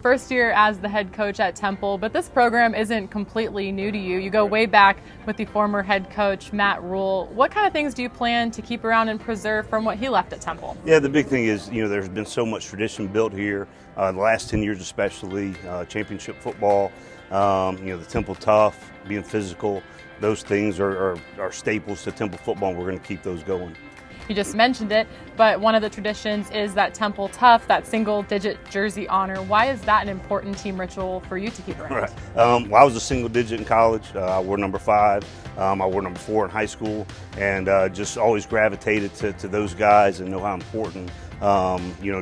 first year as the head coach at Temple, but this program isn't completely new to you. You go way back with the former head coach, Matt Rule. What kind of things do you plan to keep around and preserve from what he left at Temple? Yeah, the big thing is, there's been so much tradition built here, the last 10 years especially, championship football, the Temple tough, being physical, those things are staples to Temple football, and we're going to keep those going. You just mentioned it, but one of the traditions is that Temple tough, that single-digit jersey honor. Why is that an important team ritual for you to keep around? Right. Well, I was a single digit in college. I wore number 5. I wore number 4 in high school, and just always gravitated to those guys and know how important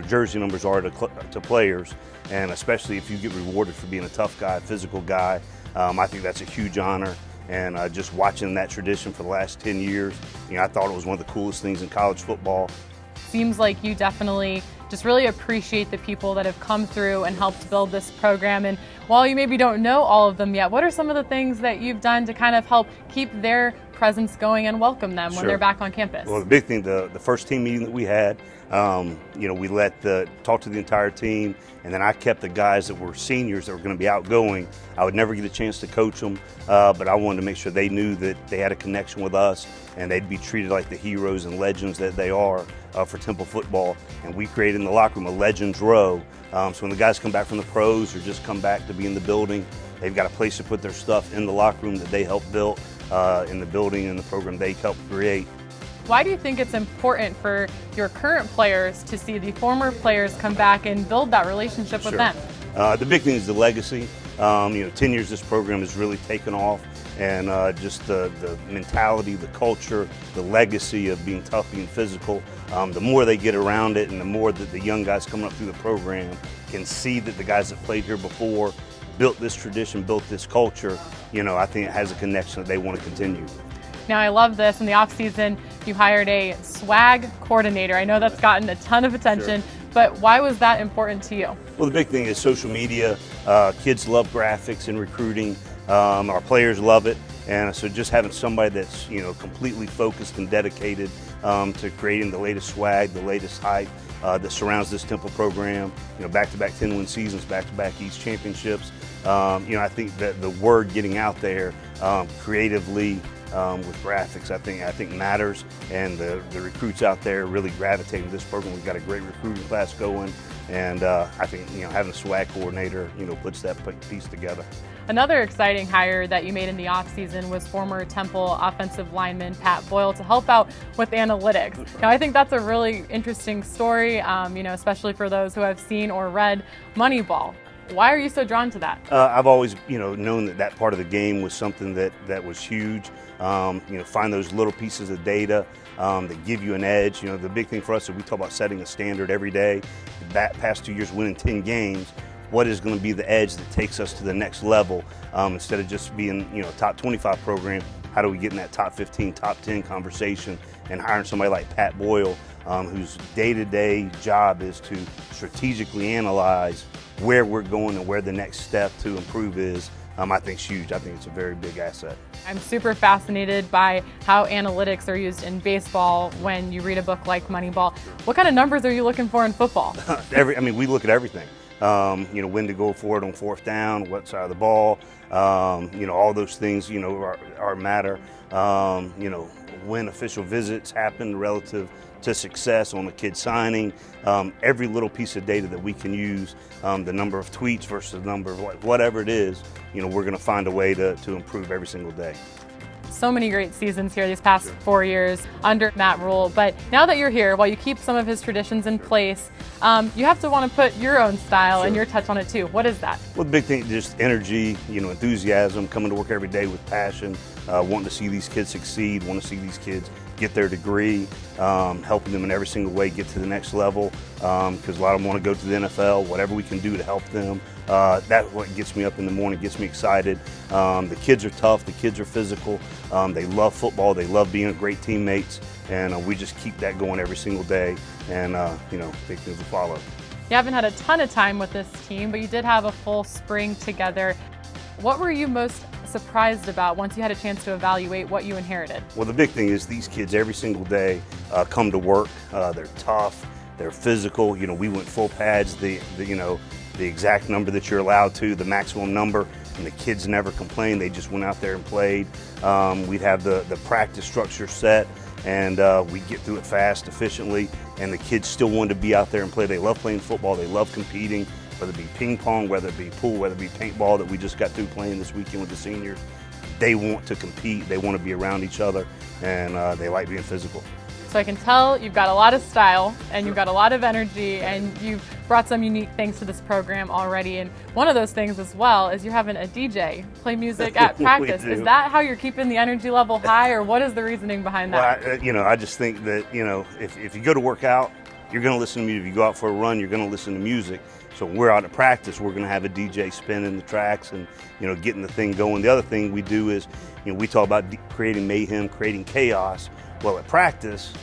jersey numbers are to players, and especially if you get rewarded for being a tough guy, physical guy. I think that's a huge honor. And just watching that tradition for the last 10 years, I thought it was one of the coolest things in college football. Seems like you definitely just really appreciate the people that have come through and helped build this program. And while you maybe don't know all of them yet, what are some of the things that you've done to kind of help keep their presence going and welcome them when they're back on campus? Well, the big thing, the first team meeting that we had, we talk to the entire team, and then I kept the guys that were seniors that were going to be outgoing. I would never get a chance to coach them, but I wanted to make sure they knew that they had a connection with us and they'd be treated like the heroes and legends that they are for Temple football. And we created in the locker room a Legends Row. So when the guys come back from the pros or just come back to be in the building, they've got a place to put their stuff in the locker room that they helped build in the building and the program they helped create. Why do you think it's important for your current players to see the former players come back and build that relationship with them? The big thing is the legacy. 10 years this program has really taken off, and just the mentality, the culture, the legacy of being tough, being physical. The more they get around it and the more that the young guys coming up through the program can see that the guys that played here before built this tradition, built this culture, I think it has a connection that they want to continue. Now, I love this. In the off-season, you hired a swag coordinator. I know that's gotten a ton of attention, but why was that important to you? Well, the big thing is social media. Kids love graphics and recruiting. Our players love it. And so just having somebody that's, completely focused and dedicated to creating the latest swag, the latest hype that surrounds this Temple program, back-to-back 10-win seasons, back-to-back East championships. I think that the word getting out there creatively with graphics, I think matters, and the recruits out there really gravitating to this program. We've got a great recruiting class going, and I think having a swag coordinator puts that piece together. Another exciting hire that you made in the offseason was former Temple offensive lineman Pat Boyle to help out with analytics. Now, I think that's a really interesting story, especially for those who have seen or read Moneyball. Why are you so drawn to that? I've always, known that part of the game was something that was huge. Find those little pieces of data that give you an edge. The big thing for us is we talk about setting a standard every day. That past 2 years winning 10 games, what is going to be the edge that takes us to the next level? Instead of just being, a top 25 program, how do we get in that top 15, top 10 conversation, and hiring somebody like Pat Boyle, whose day-to-day job is to strategically analyze where we're going and where the next step to improve is, I think it's huge. I think it's a very big asset. I'm super fascinated by how analytics are used in baseball when you read a book like Moneyball. What kind of numbers are you looking for in football? We look at everything. When to go for it on 4th down, what side of the ball, all those things, are matter. When official visits happen relative to success on a kid signing, every little piece of data that we can use, the number of tweets versus the number of whatever it is, we're going to find a way to improve every single day. So many great seasons here these past 4 years under Matt Rule, but now that you're here, while you keep some of his traditions in place, you have to want to put your own style and your touch on it too. What is that? Well, the big thing is just energy, enthusiasm, coming to work every day with passion, wanting to see these kids succeed, want to see these kids get their degree, helping them in every single way get to the next level, because a lot of them want to go to the NFL, whatever we can do to help them. That's what gets me up in the morning, gets me excited. The kids are tough, the kids are physical, they love football, they love being great teammates, and we just keep that going every single day, and big things will follow. You haven't had a ton of time with this team, but you did have a full spring together. What were you most surprised about once you had a chance to evaluate what you inherited? Well, the big thing is these kids every single day come to work. They're tough, they're physical. We went full pads the the exact number that you're allowed to, the maximum number, and the kids never complained. They just went out there and played. We'd have the practice structure set, and we'd get through it fast, efficiently, and the kids still wanted to be out there and play. They love playing football. They love competing, whether it be ping pong, whether it be pool, whether it be paintball that we just got through playing this weekend with the seniors. They want to compete. They want to be around each other, and they like being physical. So I can tell you've got a lot of style and you've got a lot of energy, and you've brought some unique things to this program already. And one of those things as well is you're having a DJ play music at practice. Is that how you're keeping the energy level high, or what is the reasoning behind that? Well, I just think that, if you go to work out, you're going to listen to music. If you go out for a run, you're going to listen to music. So when we're out at practice, we're going to have a DJ spinning the tracks and, getting the thing going. The other thing we do is, we talk about creating mayhem, creating chaos. Well, at practice,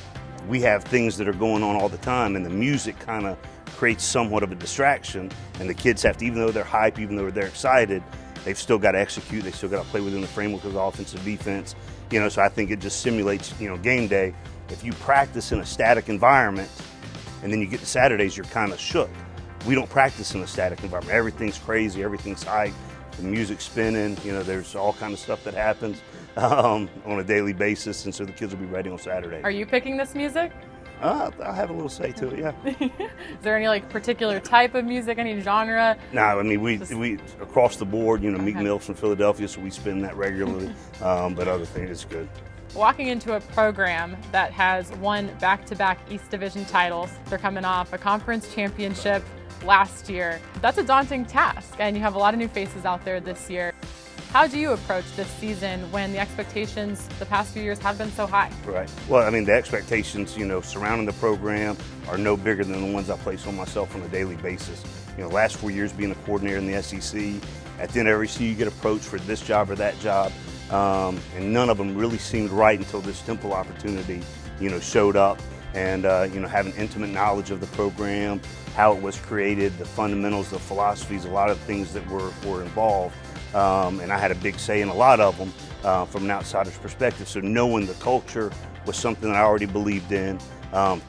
we have things that are going on all the time, and the music kind of creates somewhat of a distraction, and the kids have to, even though they're hype, even though they're excited, they've still got to execute, they still got to play within the framework of the offensive defense. So I think it just simulates, game day. If you practice in a static environment, and then you get to Saturdays, you're kind of shook. We don't practice in a static environment. Everything's crazy, everything's hype, the music's spinning, there's all kind of stuff that happens on a daily basis, and so the kids will be ready on Saturday. Are you picking this music? I'll have a little say to it, yeah. Is there any particular type of music, any genre? No, I mean, we across the board, Meek Mill's from Philadelphia, so we spin that regularly, but other things, it's good. Walking into a program that has won back-to-back East Division titles, they're coming off a conference championship last year. That's a daunting task, and you have a lot of new faces out there this year. How do you approach this season when the expectations the past few years have been so high? Right. Well, I mean, the expectations, surrounding the program are no bigger than the ones I place on myself on a daily basis. Last 4 years being a coordinator in the SEC, at the end of every season you get approached for this job or that job, and none of them really seemed right until this Temple opportunity, showed up. And, having intimate knowledge of the program, how it was created, the fundamentals, the philosophies, a lot of things that were involved. And I had a big say in a lot of them from an outsider's perspective. So knowing the culture was something that I already believed in.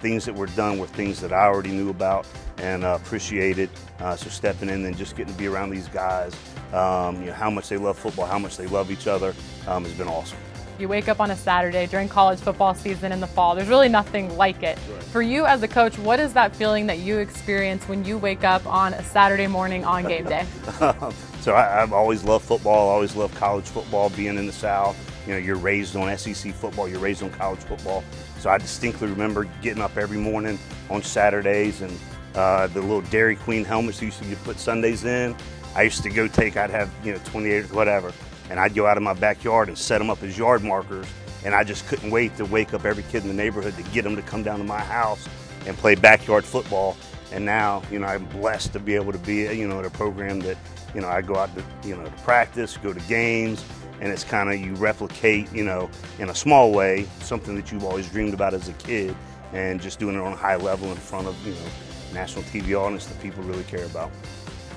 Things that were done were things that I already knew about and appreciated. So stepping in and just getting to be around these guys, how much they love football, how much they love each other, has been awesome. You wake up on a Saturday during college football season in the fall. There's really nothing like it. Right. For you as a coach, what is that feeling that you experience when you wake up on a Saturday morning on game day? So I've always loved football, always loved college football, being in the South. You're raised on SEC football, you're raised on college football. So I distinctly remember getting up every morning on Saturdays, and the little Dairy Queen helmets used to get put Sundays in. I used to go I'd have 28 or whatever, and I'd go out in my backyard and set them up as yard markers, and I just couldn't wait to wake up every kid in the neighborhood to get them to come down to my house and play backyard football. And now, I'm blessed to be able to be, at a program that, I go out to, to practice, go to games, and it's kind of, you replicate, in a small way, something that you've always dreamed about as a kid, and just doing it on a high level in front of, national TV audience that people really care about.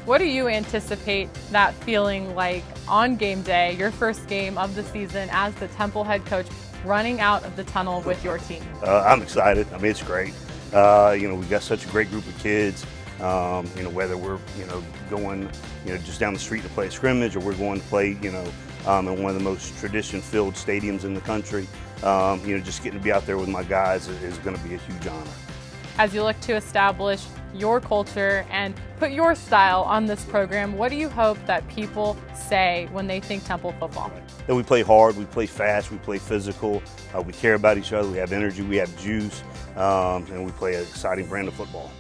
What do you anticipate that feeling like on game day, your first game of the season as the Temple head coach, running out of the tunnel with your team? I'm excited. I mean, it's great. We've got such a great group of kids. Whether we're, going, just down the street to play a scrimmage, or we're going to play, in one of the most tradition-filled stadiums in the country, just getting to be out there with my guys is going to be a huge honor. As you look to establish your culture and put your style on this program, what do you hope that people say when they think Temple football? That we play hard, we play fast, we play physical, we care about each other, we have energy, we have juice, and we play an exciting brand of football.